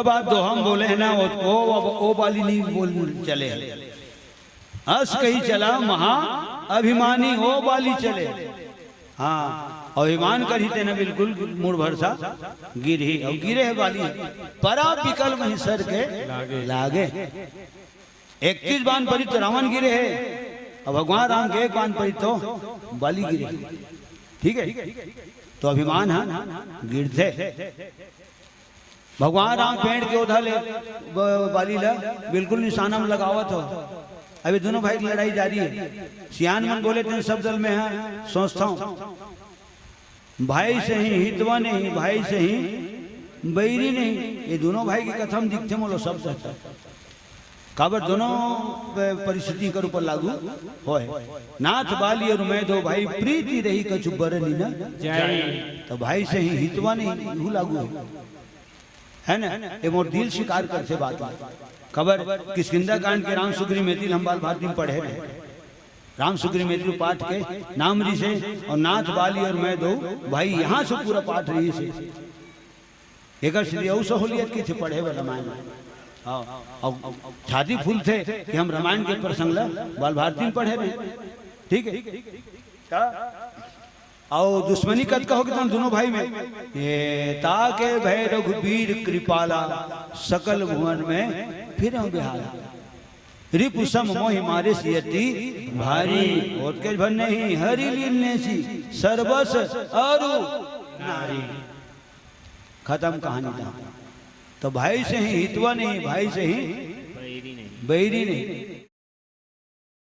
बात तो हम बोले हैं ना, वो वाली नहीं बोल चले, हंस कही चला महा अभिमानी वो वाली चले। हाँ, अभिमान करी थे ना बिल्कुल मूड भरसा गिर ही और गिरे है वाली परा विकल वहीं सर के लागे। 31 बाण पड़ी तो रावण गिरे है, और भगवान राम के 1 बाण पड़ी तो बाली गिरे। ठीक है, तो अभिमान है गिरते। भगवान राम पेड़ के उधर ले बाली ला बिल्कुल निशाना में लगावत हो। अभी दोनों भाई की लड़ाई जारी है। सियान मन बोले थे सब दल में है, सोचता हूँ भाई से ही हितवा नहीं, भाई से ही बैरी नहीं। ये दोनों भाई की कथा में दिखते मोलो सब रहता काबर दोनों परिस्थिति के ऊपर लागू होए। नाथ बाली और मैं दो भाई प्रीति रही कछु बरनी ना जाए, तो भाई से ही हितवा नहीं वो लागू है ना। ये मोर दिल स्वीकार करते बात खबर किष्किंधा कांड के राम सुग्रीव मैथिल हम बाल भारती में पढ़े रहे। राम सुग्रीव मैथिल पाठ के नाम री से और नाथ बाली और मैं दो भाई यहाँ से पूरा पाठ रही से एक सहूलियत की थे पढ़े हुए रामायण। और छाती फूल थे कि हम रामायण के प्रसंग बाल भारती में पढ़े रहे। ठीक है, और दुश्मनी कद कहोगे तुम दोनों भाई में ये ताके भय रघुबीर कृपाला सकल भुवन में फिर हम बिहारा रिपु सम मोहि मारे सियति भारी होत के भर नहीं हरि लीलने सी सर्वस अरु नारी। खत्म कहानी था। तो भाई से ही हितवा नहीं, भाई से ही बैरी नहीं।